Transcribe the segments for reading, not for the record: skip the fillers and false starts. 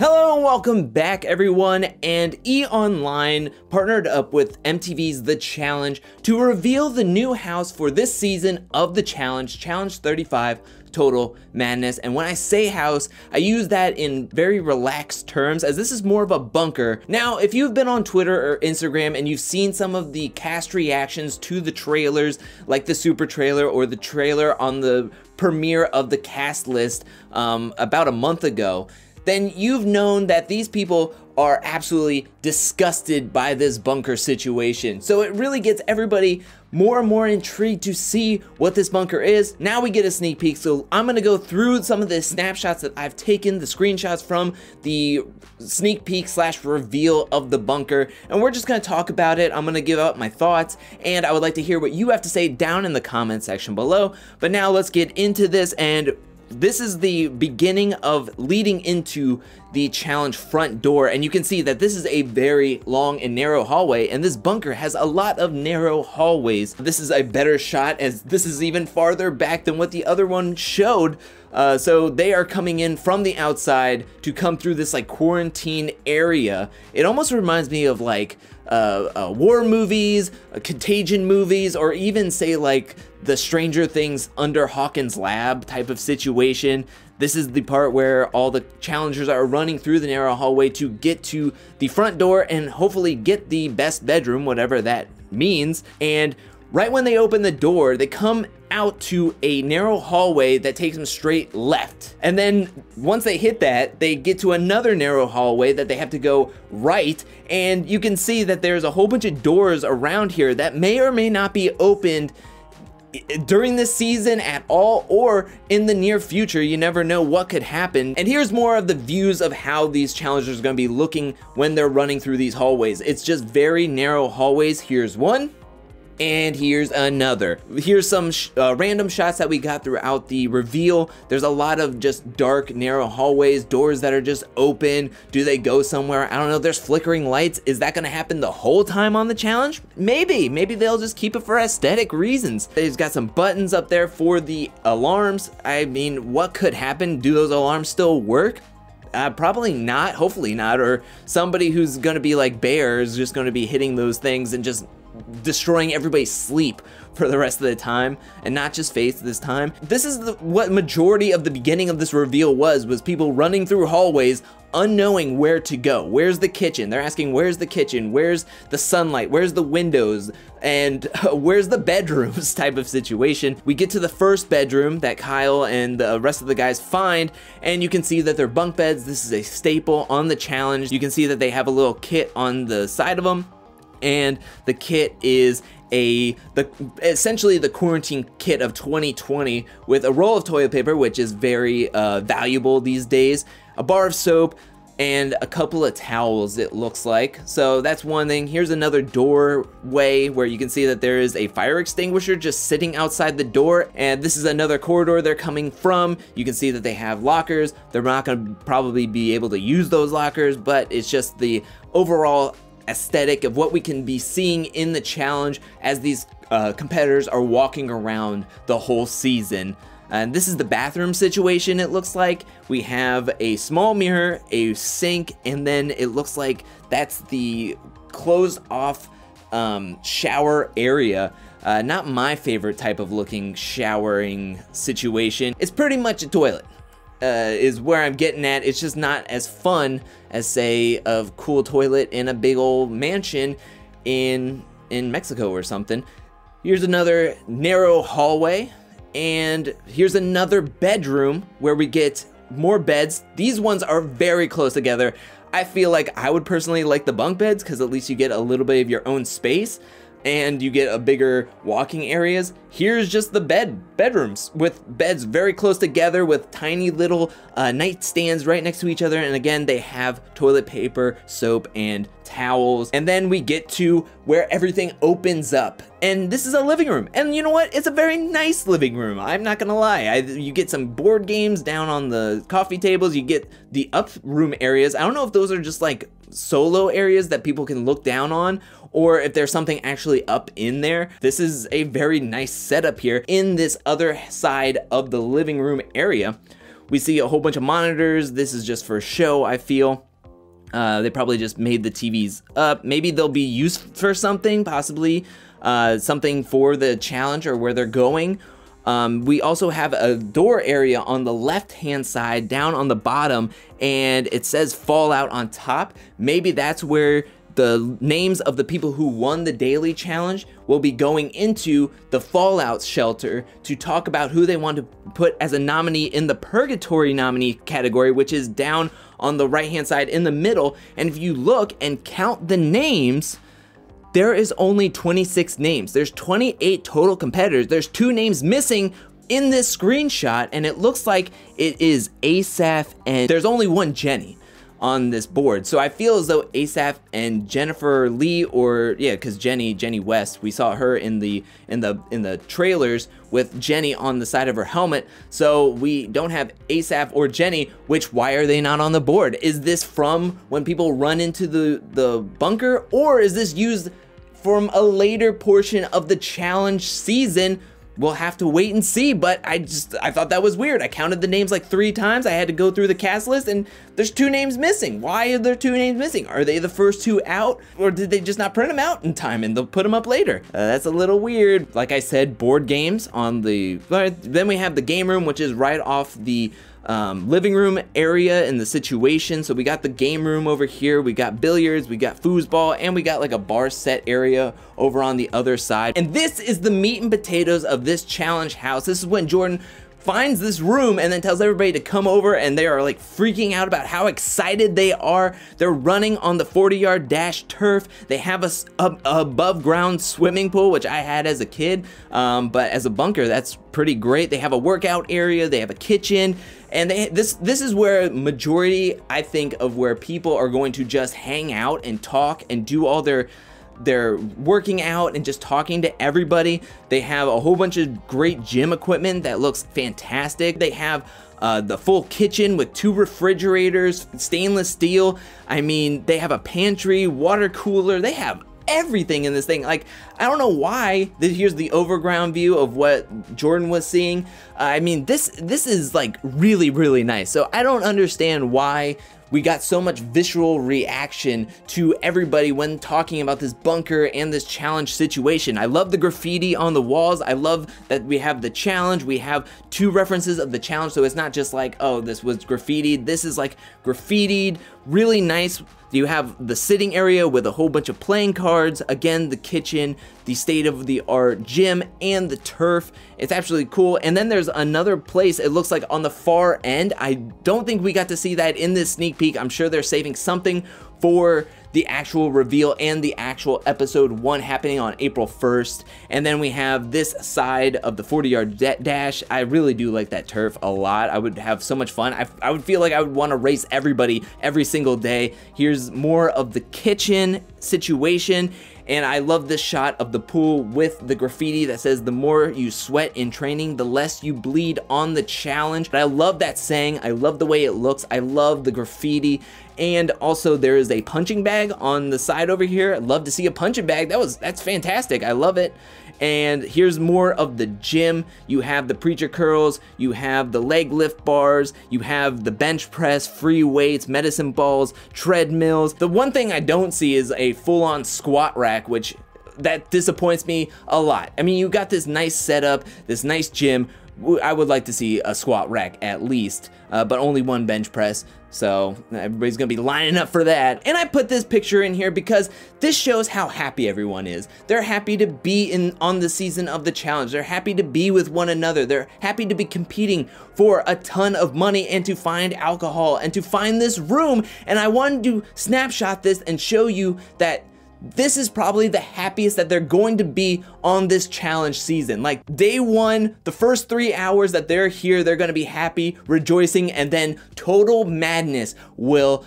Hello and welcome back everyone, and E-Online partnered up with MTV's The Challenge to reveal the new house for this season of The Challenge, Challenge 35 Total Madness. And when I say house, I use that in very relaxed terms as this is more of a bunker. Now, if you've been on Twitter or Instagram and you've seen some of the cast reactions to the trailers, like the super trailer or the trailer on the premiere of the cast list about a month ago, then you've known that these people are absolutely disgusted by this bunker situation. So it really gets everybody more and more intrigued to see what this bunker is. Now we get a sneak peek, so I'm gonna go through some of the snapshots that I've taken, the screenshots from the sneak peek / reveal of the bunker, and we're just gonna talk about it. I'm gonna give out my thoughts, and I would like to hear what you have to say down in the comment section below. But now let's get into this, and this is the beginning of leading into the challenge front door, and you can see that this is a very long and narrow hallway, and this bunker has a lot of narrow hallways. This is a better shot as this is even farther back than what the other one showed. So they are coming in from the outside to come through this like quarantine area. It almost reminds me of like war movies, Contagion movies, or even say like the Stranger Things under Hawkins' lab type of situation. This is the part where all the challengers are running through the narrow hallway to get to the front door and hopefully get the best bedroom, whatever that means. And right when they open the door, they come out to a narrow hallway that takes them straight left. And then once they hit that, they get to another narrow hallway that they have to go right. And you can see that there's a whole bunch of doors around here that may or may not be opened during this season at all, or in the near future. You never know what could happen. And here's more of the views of how these challengers are going to be looking when they're running through these hallways. It's just very narrow hallways. Here's one. And here's another. Here's some random shots that we got throughout the reveal. There's a lot of just dark, narrow hallways, doors that are just open. Do they go somewhere? I don't know. There's flickering lights. Is that gonna happen the whole time on the challenge? Maybe. Maybe they'll just keep it for aesthetic reasons. They've got some buttons up there for the alarms. I mean, what could happen? Do those alarms still work? Probably not, hopefully not, or somebody who's gonna be like Bear is just gonna be hitting those things and just destroying everybody's sleep for the rest of the time, and not just Faith this time. This is what majority of the beginning of this reveal was people running through hallways unknowing where to go. Where's the kitchen? They're asking, where's the kitchen? Where's the sunlight? Where's the windows? And where's the bedrooms type of situation. We get to the first bedroom that Kyle and the rest of the guys find, and you can see that they're bunk beds. This is a staple on the challenge. You can see that they have a little kit on the side of them, and the kit is essentially the quarantine kit of 2020 with a roll of toilet paper, which is very valuable these days, a bar of soap, and a couple of towels, it looks like. So that's one thing. Here's another doorway where you can see that there is a fire extinguisher just sitting outside the door, and this is another corridor they're coming from. You can see that they have lockers. They're not going to probably be able to use those lockers, but it's just the overall aesthetic of what we can be seeing in the challenge as these competitors are walking around the whole season. And this is the bathroom situation. It looks like we have a small mirror, a sink, and then it looks like that's the closed off shower area. Not my favorite type of looking showering situation. It's pretty much a toilet. Is where I'm getting at. It's just not as fun as, say, a cool toilet in a big old mansion in Mexico or something. Here's another narrow hallway, and here's another bedroom where we get more beds. These ones are very close together. I feel like I would personally like the bunk beds because at least you get a little bit of your own space and you get a bigger walking areas. Here's just the bedrooms with beds very close together with tiny little nightstands right next to each other, and again they have toilet paper, soap, and towels. And then we get to where everything opens up, and this is a living room, and you know what, it's a very nice living room, I'm not gonna lie. You get some board games down on the coffee tables, you get the up room areas. I don't know if those are just like solo areas that people can look down on, or if there's something actually up in there. This is a very nice setup here in this other side of the living room area. We see a whole bunch of monitors. This is just for show, I feel. They probably just made the TVs up. Maybe they'll be used for something, possibly something for the challenge or where they're going. We also have a door area on the left-hand side down on the bottom, and it says Fallout on top. Maybe that's where the names of the people who won the daily challenge will be going into the Fallout shelter to talk about who they want to put as a nominee in the Purgatory nominee category, which is down on the right-hand side in the middle. And if you look and count the names, there is only 26 names. There's 28 total competitors. There's 2 names missing in this screenshot, and it looks like it is Asaph, and there's only one Jenny on this board. So I feel as though Asaph and Jennifer Lee, or yeah, because Jenny West, we saw her in the trailers with Jenny on the side of her helmet. So we don't have Asaph or Jenny, which, why are they not on the board? Is this from when people run into the bunker, or is this used from a later portion of the challenge season? We'll have to wait and see, but I thought that was weird. I counted the names like 3 times. I had to go through the cast list, and there's 2 names missing. Why are there 2 names missing? Are they the first 2 out, or did they just not print them out in time and they'll put them up later? That's a little weird. Like I said, board games on the, then we have the game room, which is right off the living room area in the situation. So we got the game room over here, we got billiards, we got foosball, and we got like a bar set area over on the other side. And this is the meat and potatoes of this challenge house. This is when Jordan finds this room and then tells everybody to come over, and they are like freaking out about how excited they are. They're running on the 40-yard dash turf. They have a above ground swimming pool, which I had as a kid, but as a bunker, that's pretty great. They have a workout area, they have a kitchen, and this is where majority, I think, of where people are going to just hang out and talk and do all their working out and just talking to everybody. They have a whole bunch of great gym equipment that looks fantastic. They have the full kitchen with 2 refrigerators, stainless steel. I mean, they have a pantry, water cooler. They have everything in this thing. Like, I don't know why. Here's the overground view of what Jordan was seeing. I mean, this is like really, really nice. So I don't understand why we got so much visceral reaction to everybody when talking about this bunker and this challenge situation. I love the graffiti on the walls. I love that we have the challenge. We have 2 references of the challenge, so it's not just like, oh, this was graffitied. This is like graffitied, really nice. You have the sitting area with a whole bunch of playing cards. Again, the kitchen, the state-of-the-art gym, and the turf. It's absolutely cool. And then there's another place, it looks like on the far end. I don't think we got to see that in this sneak peek. I'm sure they're saving something for the actual reveal and the actual episode 1 happening on April 1st. And then we have this side of the 40-yard dash. I really do like that turf a lot. I would have so much fun. I would feel like I would want to race everybody every single day. Here's more of the kitchen situation. And I love this shot of the pool with the graffiti that says, the more you sweat in training, the less you bleed on the challenge. But I love that saying. I love the way it looks. I love the graffiti. And also there is a punching bag on the side over here. I'd love to see a punching bag. That's fantastic. I love it. And here's more of the gym. You have the preacher curls, you have the leg lift bars, you have the bench press, free weights, medicine balls, treadmills. The one thing I don't see is a full-on squat rack, which that disappoints me a lot. I mean, you got this nice setup, this nice gym. I would like to see a squat rack at least, but only 1 bench press. So everybody's gonna be lining up for that. And I put this picture in here because this shows how happy everyone is. They're happy to be on the season of the challenge. They're happy to be with one another. They're happy to be competing for a ton of money and to find alcohol and to find this room. And I wanted to snapshot this and show you that this is probably the happiest that they're going to be on this challenge season. Like day 1, the first 3 hours that they're here, they're gonna be happy, rejoicing, and then total madness will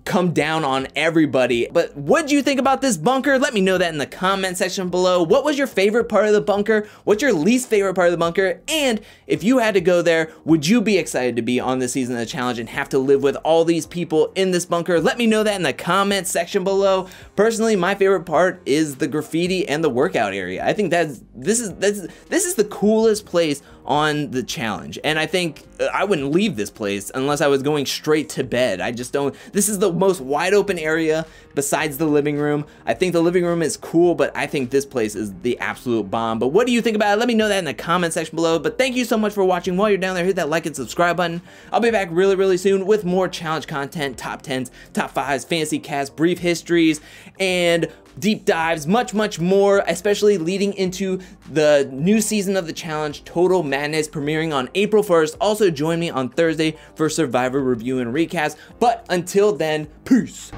come down on everybody. But what'd you think about this bunker? Let me know that in the comment section below. What was your favorite part of the bunker? What's your least favorite part of the bunker? And if you had to go there, would you be excited to be on this season of the challenge and have to live with all these people in this bunker? Let me know that in the comment section below. Personally, my favorite part is the graffiti and the workout area. I think this is the coolest place on the challenge, and I think I wouldn't leave this place unless I was going straight to bed. I just don't. This is the most wide open area besides the living room. I think the living room is cool, but I think this place is the absolute bomb. But what do you think about it? Let me know that in the comment section below. But thank you so much for watching. While you're down there, hit that like and subscribe button. I'll be back really soon with more challenge content, top 10s, top 5s, fantasy casts, brief histories, and deep dives, much more, especially leading into the new season of the challenge, Total Madness, premiering on April 1st. Also join me on Thursday for Survivor review and recaps. But until then, peace.